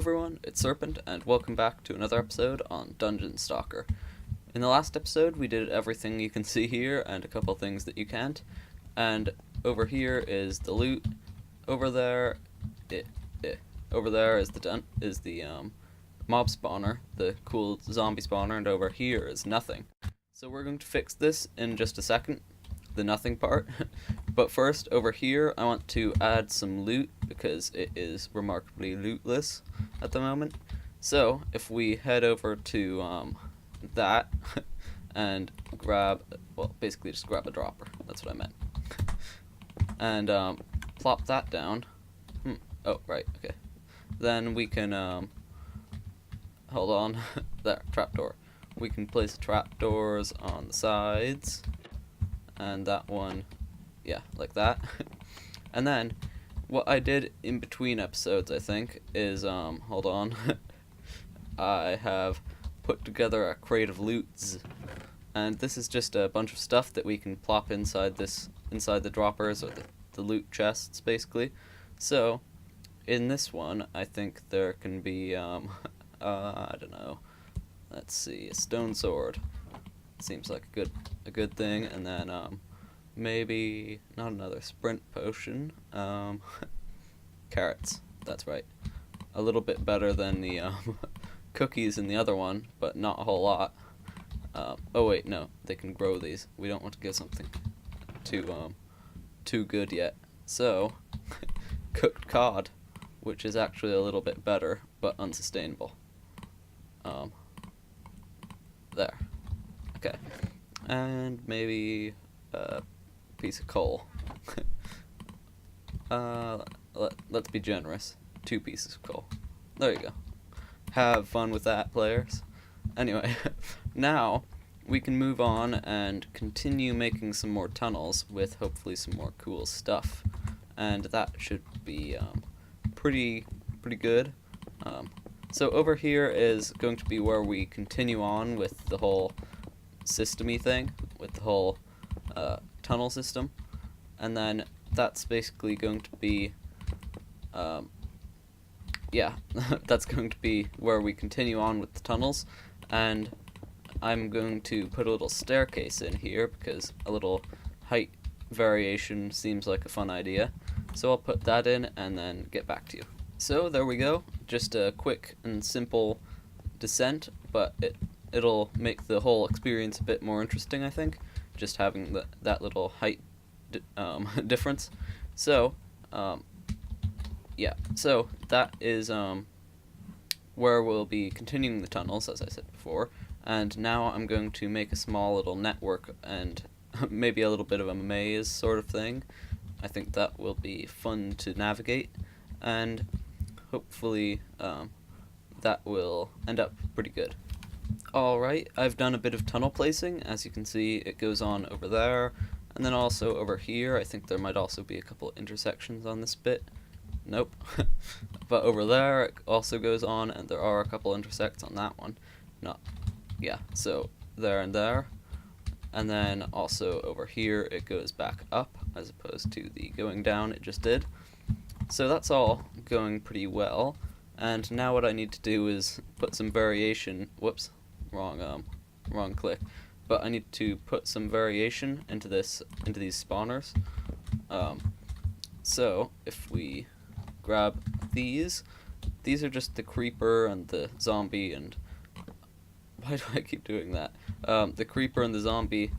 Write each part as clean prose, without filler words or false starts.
everyone, it's Serpent, and welcome back to another episode on Dungeonstalker. In the last episode, we did everything you can see here, and a couple things that you can't. And over here is the loot. Over there, over there is the mob spawner, the cool zombie spawner, and over here is nothing. So we're going to fix this in just a second, the nothing part. But first, over here, I want to add some loot because it is remarkably lootless at the moment. So if we head over to that and grab, well, basically just grab a dropper. That's what I meant. And plop that down. Oh, right, okay. Then we can, hold on, there, trapdoor. We can place trapdoors on the sides, and that one, yeah, like that. And then, what I did in between episodes, I think, is, hold on, I have put together a crate of Lootz, and this is just a bunch of stuff that we can plop inside the droppers, or the loot chests, basically. So, in this one, I think there can be, I don't know, let's see, a stone sword. Seems like a good thing, and then, maybe not another sprint potion, carrots, that's right. A little bit better than the, cookies in the other one, but not a whole lot. Oh wait, no, they can grow these. We don't want to get something too good yet. So, cooked cod, which is actually a little bit better, but unsustainable. There. Okay. And maybe a piece of coal. Let's be generous. 2 pieces of coal. There you go. Have fun with that, players. Anyway, now we can move on and continue making some more tunnels with hopefully some more cool stuff. And that should be pretty good. So over here is going to be where we continue on with the whole system-y thing, with the whole tunnel system. And then that's basically going to be, yeah, that's going to be where we continue on with the tunnels. And I'm going to put a little staircase in here because a little height variation seems like a fun idea. So I'll put that in and then get back to you. So there we go, just a quick and simple descent, but it'll make the whole experience a bit more interesting, I think, just having that little height difference. So, yeah, so that is where we'll be continuing the tunnels, as I said before, and now I'm going to make a small little network and maybe a little bit of a maze sort of thing. I think that will be fun to navigate, and hopefully that will end up pretty good. Alright, I've done a bit of tunnel placing. As you can see, it goes on over there, and then also over here. I think there might also be a couple intersections on this bit. Nope. But over there, it also goes on, and there are a couple intersects on that one. Yeah, so there and there. And then also over here, it goes back up, as opposed to the going down it just did. So that's all going pretty well, and now what I need to do is put some variation, whoops, wrong click, but I need to put some variation into these spawners. So if we grab these are just the creeper and the zombie, and why do I keep doing that? The creeper and the zombie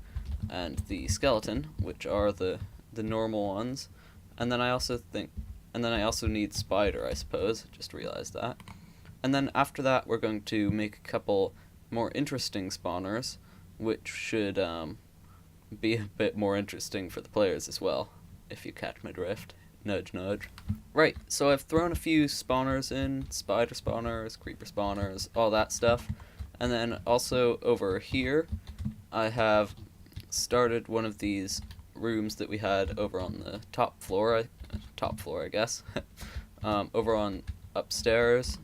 and the skeleton, which are the normal ones, and then I also need spider, I suppose, just realized that. And then after that, we're going to make a couple more interesting spawners, which should be a bit more interesting for the players as well, if you catch my drift. Nudge, nudge. Right, so I've thrown a few spawners in, spider spawners, creeper spawners, all that stuff. And then also over here, I have started one of these rooms that we had over on the top floor, I guess, over on upstairs,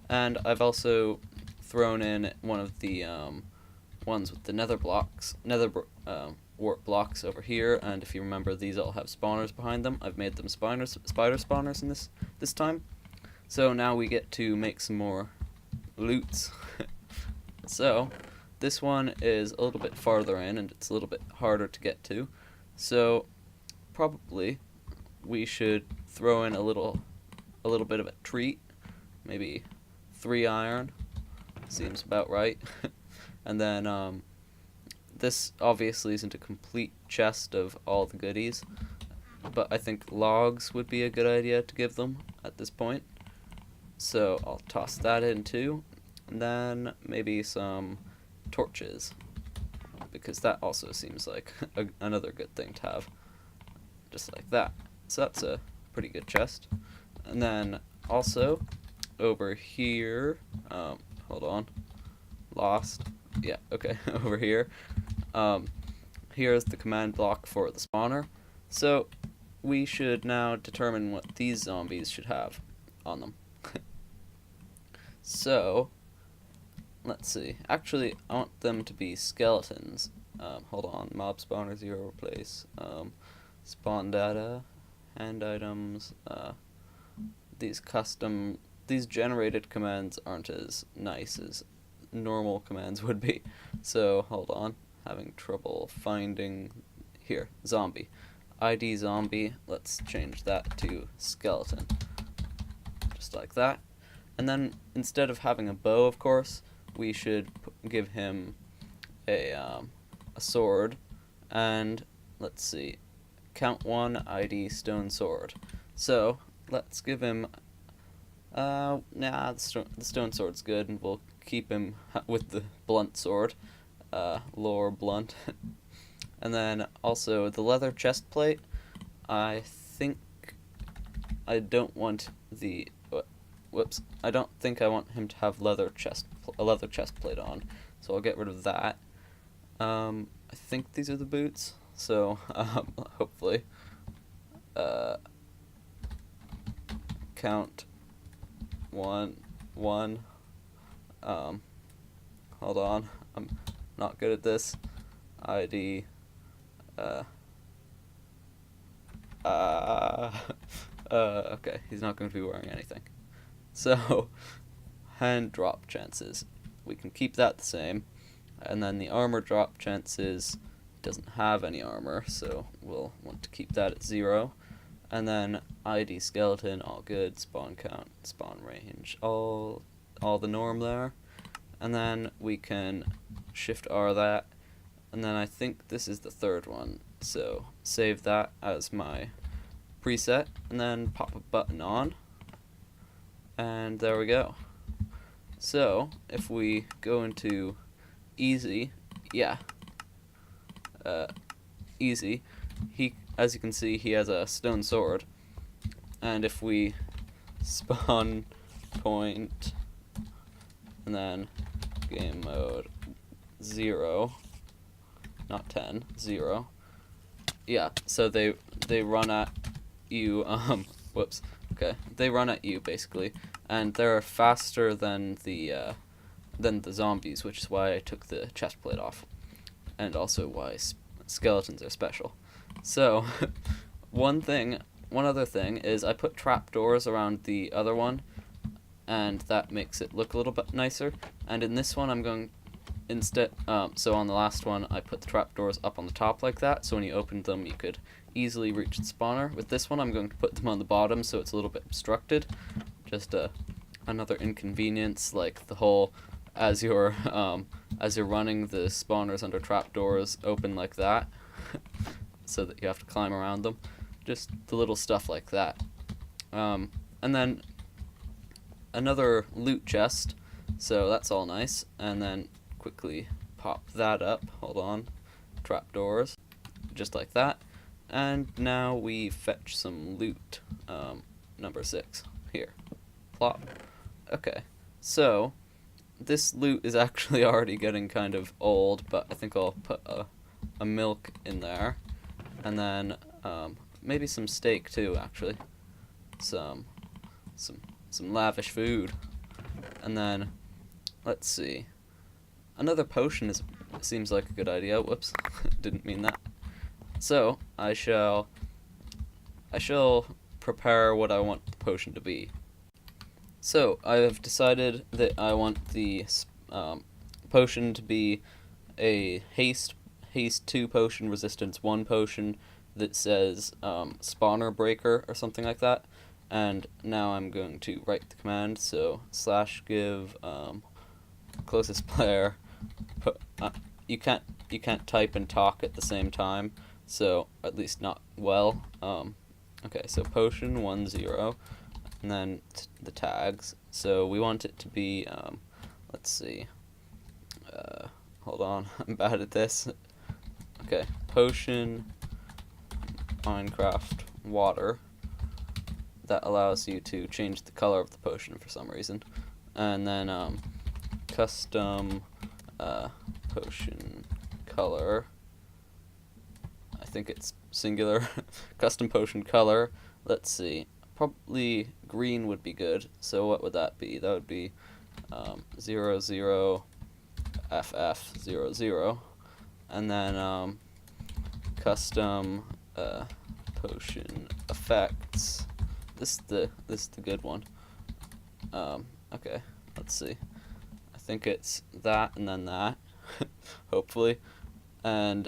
and I've also thrown in one of the ones with the nether warp blocks over here, and if you remember, these all have spawners behind them. I've made them spider spawners in this time. So now we get to make some more Lootz. So this one is a little bit farther in and it's a little bit harder to get to. So probably we should throw in a little bit of a treat, maybe 3 iron, seems about right. And then this obviously isn't a complete chest of all the goodies, but I think logs would be a good idea to give them at this point. So I'll toss that in too, and then maybe some torches, because that also seems like another good thing to have, just like that. So that's a pretty good chest. And then also over here, hold on, lost, yeah, okay, over here, here's the command block for the spawner. So we should now determine what these zombies should have on them. So let's see, actually I want them to be skeletons. Hold on, mob spawner 0 replace, spawn data, hand items, these generated commands aren't as nice as normal commands would be. So hold on, having trouble finding, here, zombie. ID zombie, let's change that to skeleton. Just like that. And then instead of having a bow, of course, we should give him a sword. And let's see, count 1 ID stone sword. So let's give him the stone sword's good, and we'll keep him with the blunt sword, lore blunt. And then also the leather chest plate, I think I don't want the I don't think I want him to have a leather chest plate on, so I'll get rid of that. I think these are the boots, so hopefully count 1 hold on, I'm not good at this. ID okay, he's not going to be wearing anything. So hand drop chances, we can keep that the same. And then the armor drop chances, doesn't have any armor, so we'll want to keep that at 0. And then ID skeleton, all good. Spawn count, spawn range, all the norm there. And then we can shift R that. And then I think this is the third one, so save that as my preset, and then pop a button on. And there we go. So if we go into easy, yeah, easy, as you can see, he has a stone sword. And if we spawn point and then game mode 0, not 10, 0, yeah, so they run at you, whoops, okay, they run at you basically, and they're faster than the zombies, which is why I took the chest plate off, and also why skeletons are special. So one other thing is I put trapdoors around the other one, and that makes it look a little bit nicer. And in this one I'm going instead, so on the last one I put the trapdoors up on the top like that, so when you opened them you could easily reach the spawner. With this one I'm going to put them on the bottom so it's a little bit obstructed. Just another inconvenience, like the whole as you're running, the spawners under trapdoors open like that, so that you have to climb around them. Just the little stuff like that. And then another loot chest, so that's all nice. And then quickly pop that up. Hold on, trapdoors, just like that. And now we fetch some loot. Number 6 here. Plop. Okay, so this loot is actually already getting kind of old, but I think I'll put a milk in there, and then maybe some steak too. Actually, some lavish food, and then let's see. Another potion seems like a good idea. Whoops, didn't mean that. So I shall prepare what I want the potion to be. So, I have decided that I want the potion to be a haste 2 potion, resistance 1 potion that says spawner breaker or something like that. And now I'm going to write the command, so /give closest player. You can't type and talk at the same time, so at least not well. Okay, so potion 10, and then the tags. So we want it to be let's see. Hold on, I'm bad at this. Okay, potion Minecraft water. That allows you to change the color of the potion for some reason. And then custom potion color. I think it's singular. Custom potion color. Let's see. Probably green would be good. So what would that be? That would be 00FF00. And then custom potion effects. This is the good one. Okay, let's see. I think it's that and then that. Hopefully. And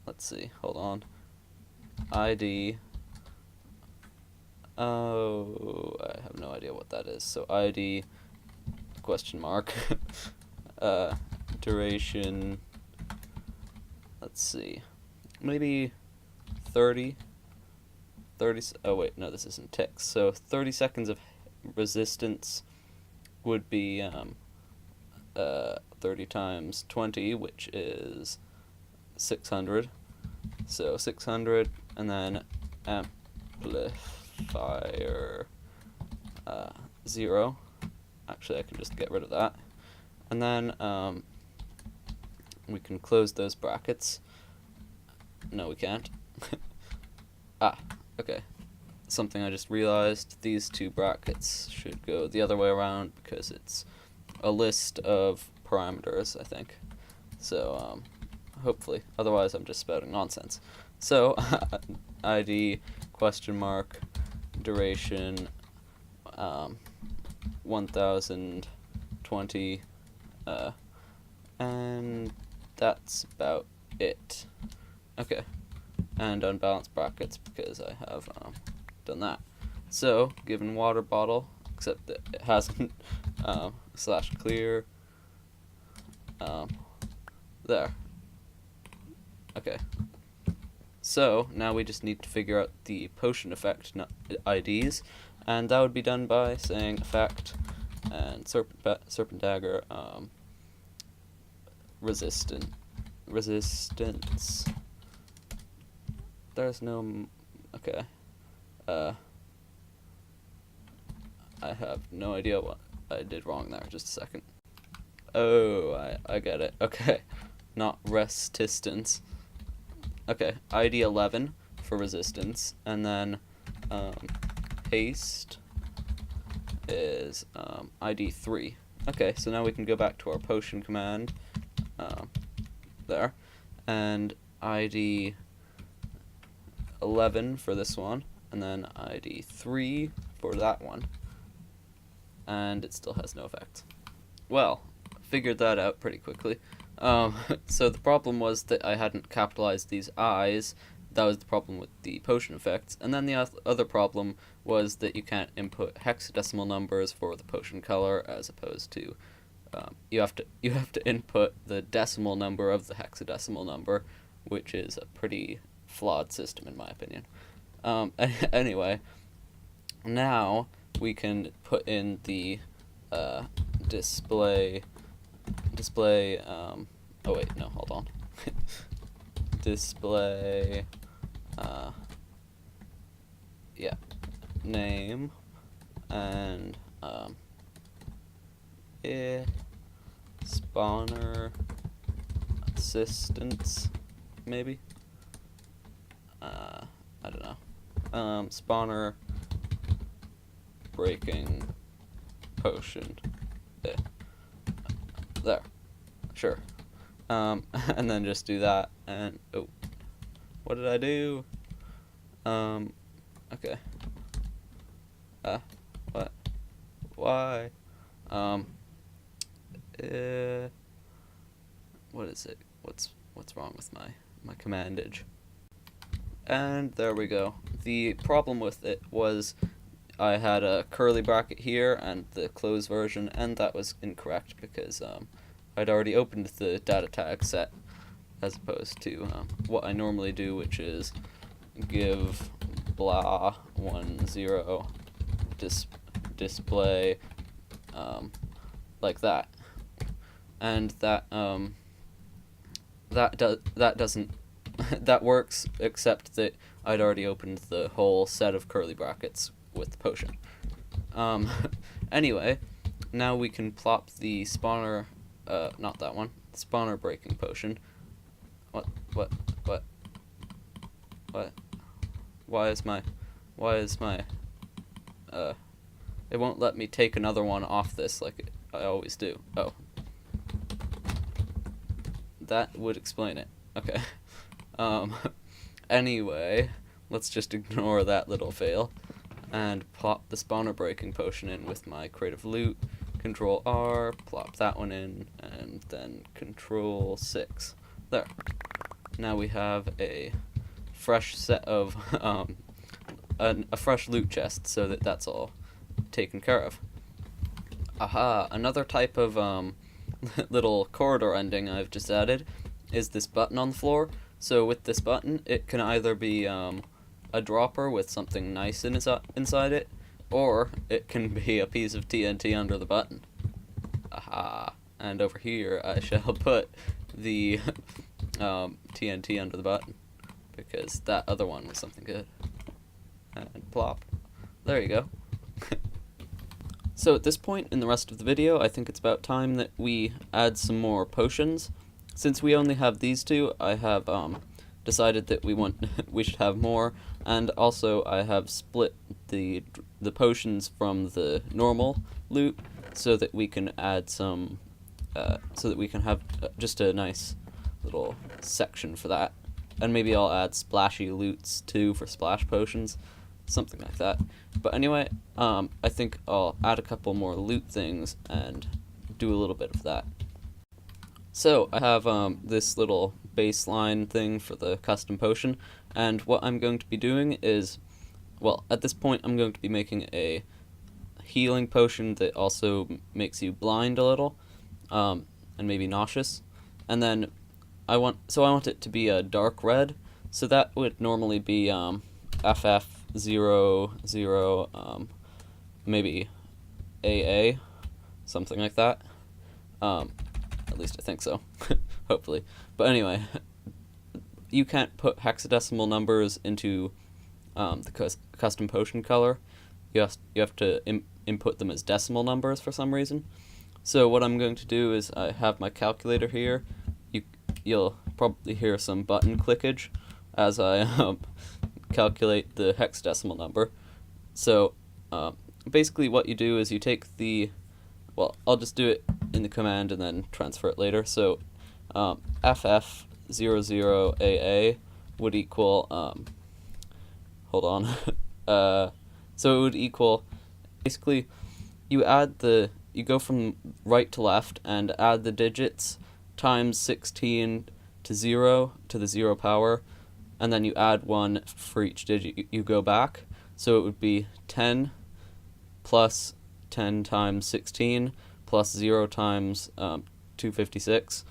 let's see. Hold on. ID. Oh, I have no idea what that is. So ID question mark. Duration. Let's see. Maybe 30. Oh wait, no, this isn't ticks. So 30 seconds of resistance would be 30 times 20, which is 600. So 600, and then amplifier 0. Actually, I can just get rid of that. And then we can close those brackets. No, we can't. Okay. Something I just realized, these two brackets should go the other way around because it's a list of parameters, I think. So, hopefully. Otherwise, I'm just spouting nonsense. So, ID, question mark, duration, 1020, and that's about it. Okay. And unbalanced brackets because I have done that. So, given water bottle, except that it hasn't, /clear, there. Okay. So, now we just need to figure out the potion effect IDs, and that would be done by saying effect and serpent dagger, resistance. There's no... Okay. I have no idea what I did wrong there. Just a second. Oh, I get it. Okay. Not resistance. Okay. ID 11 for resistance. And then haste is ID 3. Okay, so now we can go back to our potion command. There. And ID 11 for this one, and then ID 3 for that one, and it still has no effect. Well, figured that out pretty quickly. So the problem was that I hadn't capitalized these I's. That was the problem with the potion effects, and then the other problem was that you can't input hexadecimal numbers for the potion color, as opposed to you have to input the decimal number of the hexadecimal number, which is a pretty flawed system in my opinion. Anyway, now we can put in the display oh wait, no, hold on. Display yeah, name and spawner assistance, maybe. I don't know. Spawner breaking potion. There. Sure. And then just do that, and oh, what did I do? Okay. What? Why? What is it? What's wrong with my commandage? And there we go. The problem with it was I had a curly bracket here and the closed version, and that was incorrect because I'd already opened the data tag set as opposed to what I normally do, which is give blah 10 display like that, and that doesn't that works, except that I'd already opened the whole set of curly brackets with the potion. Anyway, now we can plop the spawner, not that one, spawner breaking potion. What? Why is my, it won't let me take another one off this like I always do. Oh. That would explain it. Okay. Anyway, let's just ignore that little fail and plop the spawner breaking potion in with my creative loot. Control R, plop that one in, and then Control 6. There. Now we have a fresh set of, a fresh loot chest, so that's all taken care of. Aha, another type of, little corridor ending I've just added is this button on the floor. So with this button, it can either be a dropper with something nice inside it, or it can be a piece of TNT under the button. Aha. And over here I shall put the TNT under the button, because that other one was something good. And plop. There you go. So at this point in the rest of the video, I think it's about time that we add some more potions. Since we only have these two, I have decided that we should have more, and also I have split the potions from the normal loot so that we can add some, so that we can have just a nice little section for that. And maybe I'll add splashy Lootz too for splash potions, something like that. But anyway, I think I'll add a couple more loot things and do a little bit of that. So I have this little baseline thing for the custom potion, and what I'm going to be doing is, well, at this point I'm going to be making a healing potion that also makes you blind a little, and maybe nauseous. And then I want it to be a dark red, so that would normally be FF00, maybe AA, something like that. At least I think so, hopefully. But anyway, you can't put hexadecimal numbers into the custom potion color. You have to input them as decimal numbers for some reason. So what I'm going to do is I have my calculator here. You'll probably hear some button clickage as I calculate the hexadecimal number. So basically what you do is you take the, well, I'll just do it in the command and then transfer it later. So FF00AA would equal, hold on, so it would equal, basically you go from right to left and add the digits times 16 to 0 to the 0 power, and then you add 1 for each digit you go back. So it would be 10 plus 10 times 16 plus 0 times 256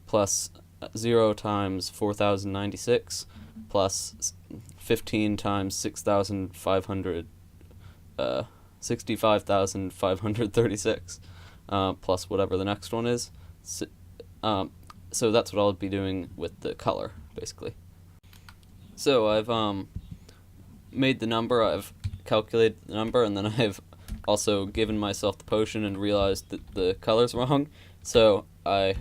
plus 0 times 4096 plus 15 times 65,536 plus whatever the next one is. So that's what I'll be doing with the color, basically. So I've made the number, I've calculated the number, and then I've also given myself the potion and realized that the color's wrong. So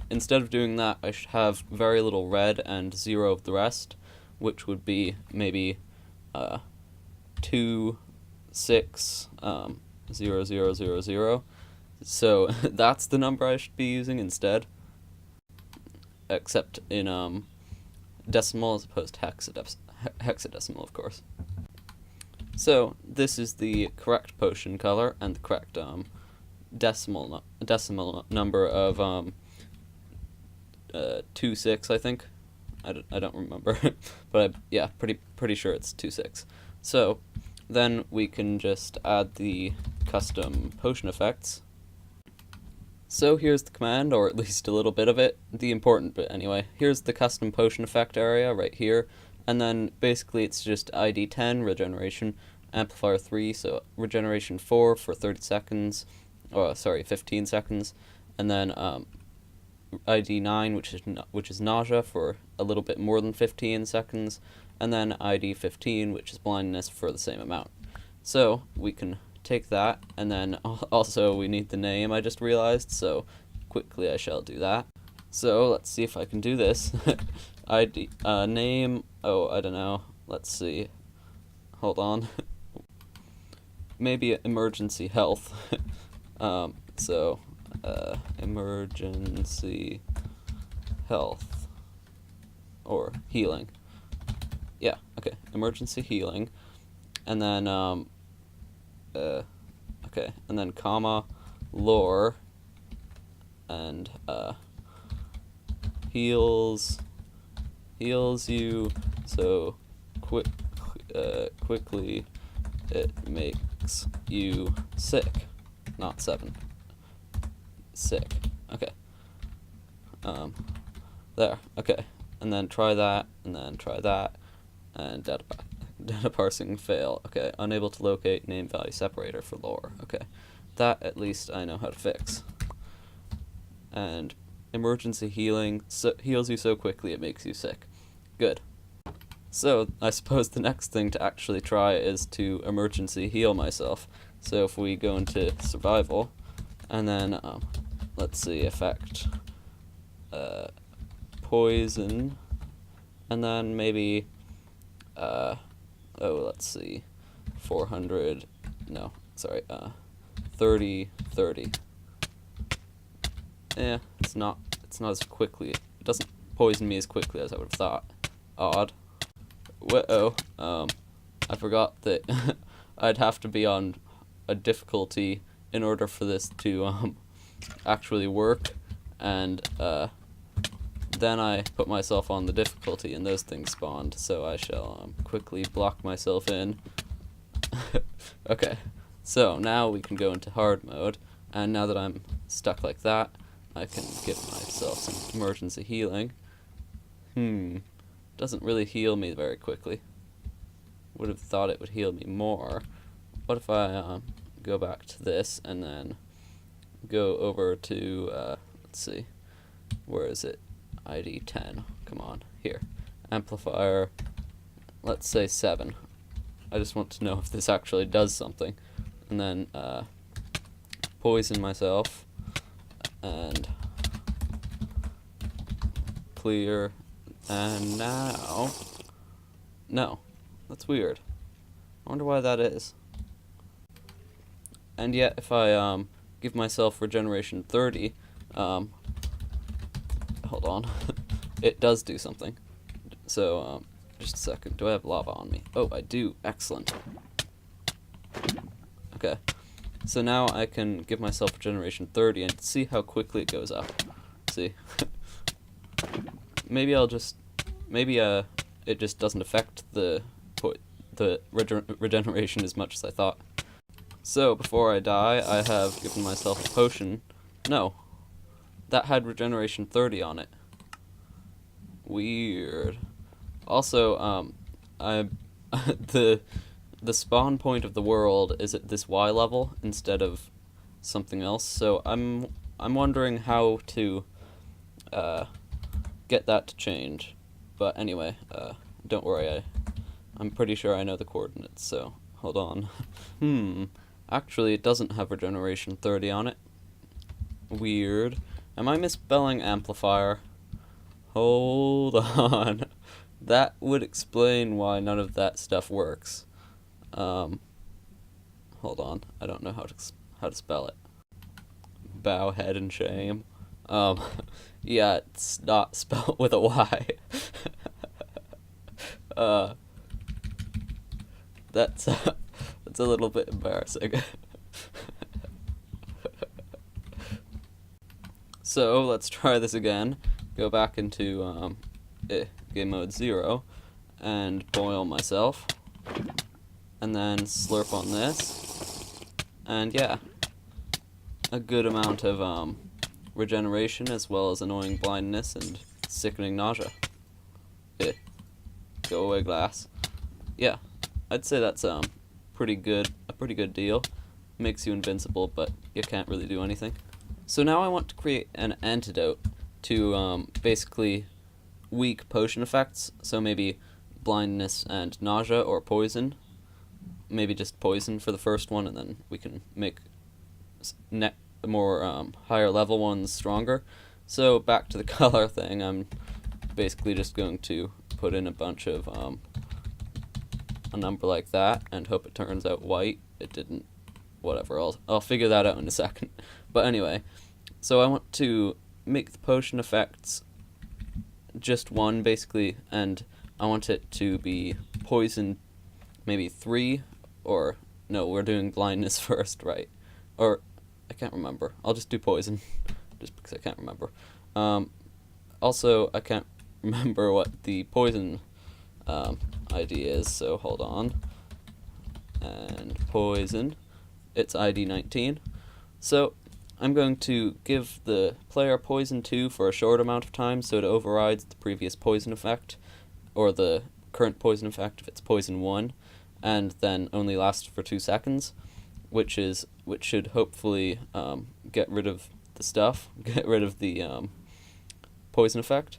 instead of doing that, I should have very little red and 0 of the rest, which would be maybe 2, 6, 0, 0, 0, 0. So that's the number I should be using instead, except in decimal as opposed to hexadecimal, of course. So this is the correct potion color and the correct decimal number of 26, I think. I don't remember, but yeah, pretty sure it's 26. So then we can just add the custom potion effects. So here's the command, or at least a little bit of it, the important bit anyway. Here's the custom potion effect area right here, and then basically it's just ID 10 regeneration, amplifier 3, so regeneration 4 for 30 seconds, 15 seconds, and then ID 9, which is nausea for a little bit more than 15 seconds, and then ID 15, which is blindness for the same amount. So we can take that, and then also we need the name, I just realized, so quickly I shall do that. So let's see if I can do this. ID name, I don't know, let's see, hold on. Maybe emergency health. Emergency health or healing. Yeah, okay, emergency healing, and then okay, and then comma lore, and heals you so quickly it makes you sick. Not 7. Sick. Okay. There. Okay. And then try that, and then try that, and data parsing fail. Okay. Unable to locate name value separator for lore. Okay. That at least I know how to fix. And emergency healing heals you so quickly it makes you sick. Good. So I suppose the next thing to actually try is to emergency heal myself. So if we go into survival, and then let's see, effect poison, and then maybe let's see, 400, no, sorry, 30. Yeah, it's not as quickly, it doesn't poison me as quickly as I would have thought. Odd. I forgot that I'd have to be on a difficulty in order for this to actually work, and then I put myself on the difficulty and those things spawned, so I shall quickly block myself in. Okay, so now we can go into hard mode, and now that I'm stuck like that, I can give myself some emergency healing. Doesn't really heal me very quickly. Would have thought it would heal me more. What if I go back to this and then go over to let's see, where is it? ID 10. Come on, here. Amplifier, let's say 7. I just want to know if this actually does something. And then poison myself and clear, and now no, that's weird. I wonder why that is. And yet if I give myself regeneration 30, hold on, it does do something. So just a second, do I have lava on me? Oh, I do. Excellent. Okay, so now I can give myself regeneration 30 and see how quickly it goes up. See? Maybe it just doesn't affect the regeneration as much as I thought. So before I die, I have given myself a potion. No, that had regeneration 30 on it. Weird. Also, the spawn point of the world is at this Y level instead of something else. So I'm wondering how to get that to change. But anyway, don't worry. I'm pretty sure I know the coordinates. So hold on. Actually, it doesn't have regeneration 30 on it. Weird. Am I misspelling amplifier? Hold on. That would explain why none of that stuff works. Hold on. I don't know how to spell it. Bow, head, and shame. Yeah, it's not spelled with a Y. That's a little bit embarrassing. So let's try this again. Go back into game mode 0 and boil myself, and then slurp on this, and yeah, a good amount of regeneration as well as annoying blindness and sickening nausea. Go away, glass. Yeah, I'd say that's a pretty good deal. Makes you invincible, but you can't really do anything. So now I want to create an antidote to basically weak potion effects. So maybe blindness and nausea, or poison. Maybe just poison for the first one, and then we can make more higher level ones stronger. So back to the color thing, I'm basically just going to put in a bunch of a number like that and hope it turns out white. It didn't. Whatever, I'll figure that out in a second. But anyway, so I want to make the potion effects just one, basically, and I want it to be poison maybe 3, or no, we're doing blindness first, right? Or I can't remember. I'll just do poison just because I can't remember. Also, I can't remember what the poison ID is, so hold on. And poison, it's ID 19. So I'm going to give the player poison 2 for a short amount of time, so it overrides the previous poison effect, or the current poison effect if it's poison 1, and then only lasts for 2 seconds, which should hopefully get rid of the stuff, get rid of the poison effect.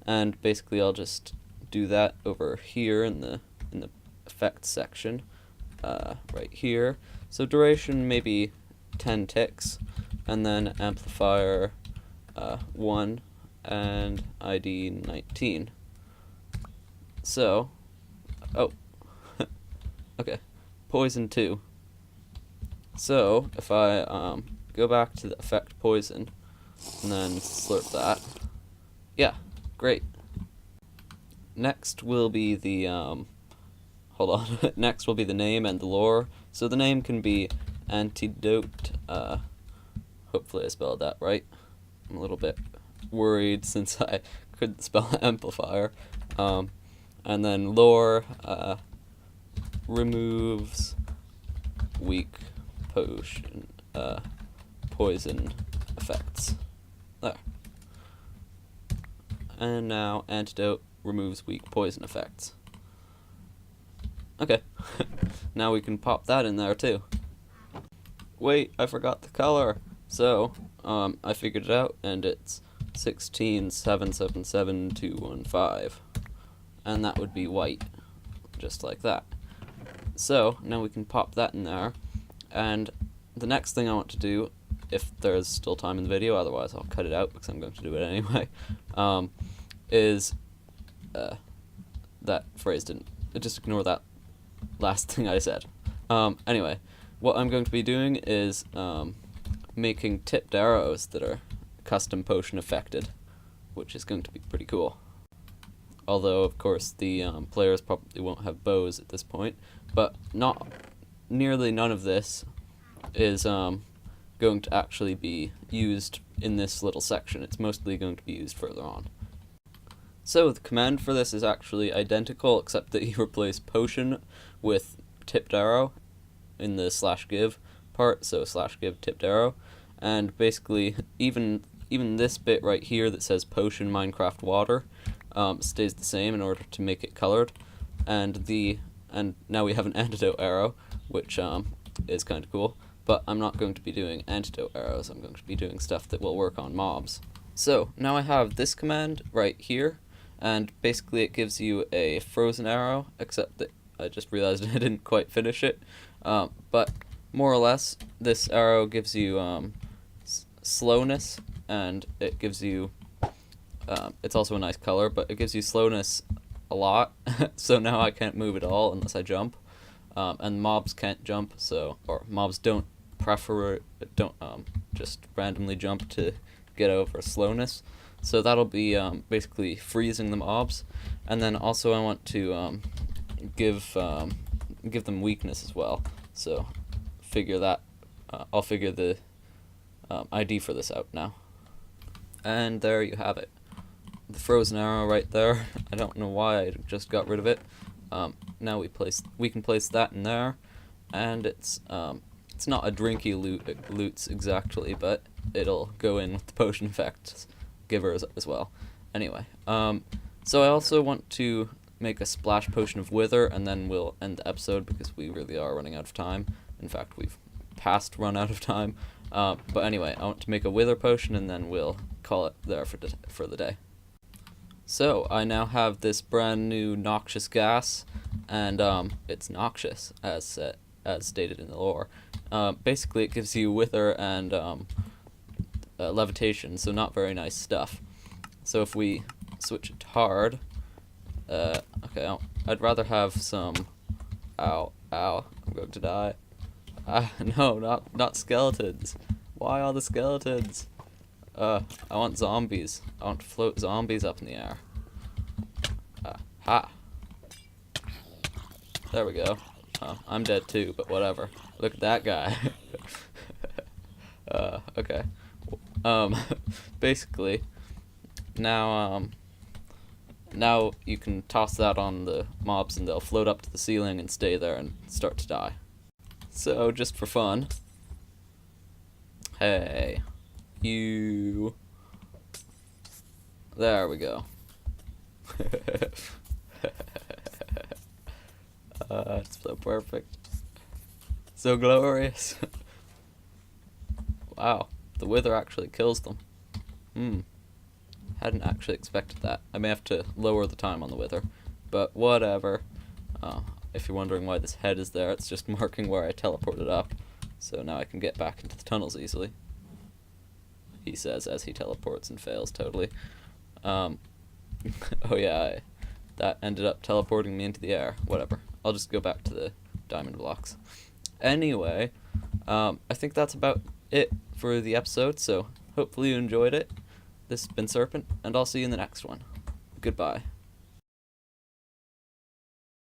And basically I'll just do that over here in the effects section, right here. So duration maybe 10 ticks, and then amplifier 1 and ID 19. So, okay, poison 2. So if I go back to the effect poison and then slurp that, yeah, great. Next will be the hold on. Next will be the name and the lore. So the name can be Antidote. Hopefully I spelled that right. I'm a little bit worried since I couldn't spell amplifier. And then lore removes weak poison effects. There. And now antidote removes weak poison effects. Okay. Now we can pop that in there too. Wait, I forgot the color. So, I figured it out, and it's 16777-215. And that would be white. Just like that. So, now we can pop that in there. And the next thing I want to do, if there's still time in the video, otherwise I'll cut it out because I'm going to do it anyway, is, that phrase didn't, just ignore that last thing I said. Anyway, what I'm going to be doing is making tipped arrows that are custom potion affected, which is going to be pretty cool. Although, of course, the players probably won't have bows at this point, but nearly none of this is going to actually be used in this little section. It's mostly going to be used further on. So the command for this is actually identical, except that you replace potion with tipped arrow in the /give part, so /give tipped arrow, and basically even this bit right here that says potion Minecraft water stays the same in order to make it colored, and now we have an antidote arrow, which is kind of cool, but I'm not going to be doing antidote arrows. I'm going to be doing stuff that will work on mobs. So now I have this command right here, and basically it gives you a frozen arrow, except that I just realized I didn't quite finish it. But more or less, this arrow gives you slowness, and it gives you, it's also a nice color, but it gives you slowness a lot, so now I can't move at all unless I jump. And mobs can't jump, or mobs don't just randomly jump to get over slowness. So that'll be basically freezing the mobs, and then also I want to give them weakness as well. So figure that I'll figure the ID for this out now. And there you have it. The frozen arrow right there. I don't know why I just got rid of it. Now we can place that in there, and it's not a drinky Lootz exactly, but it'll go in with the potion effect giver as well. Anyway, so I also want to make a splash potion of wither, and then we'll end the episode because we really are running out of time. In fact, we've past run out of time. But anyway, I want to make a wither potion, and then we'll call it there for the day. So I now have this brand new noxious gas, and it's noxious as stated in the lore. Basically, it gives you wither and levitation, so not very nice stuff. So if we switch it to hard, okay, I'd rather have some. Ow! I'm going to die. No, not skeletons. Why all the skeletons? I want zombies. I want to float zombies up in the air. Ha! There we go. I'm dead too, but whatever. Look at that guy. Okay. Basically, now you can toss that on the mobs and they'll float up to the ceiling and stay there and start to die. So, just for fun. Hey. You. There we go. It's so perfect. So glorious. Wow, the wither actually kills them. Hadn't actually expected that. I may have to lower the time on the wither, but whatever. If you're wondering why this head is there, it's just marking where I teleported up, so now I can get back into the tunnels easily. He says as he teleports and fails totally. Oh yeah, that ended up teleporting me into the air. Whatever. I'll just go back to the diamond blocks. Anyway, I think that's about it for the episode, so hopefully you enjoyed it. This has been Serpent, and I'll see you in the next one. Goodbye.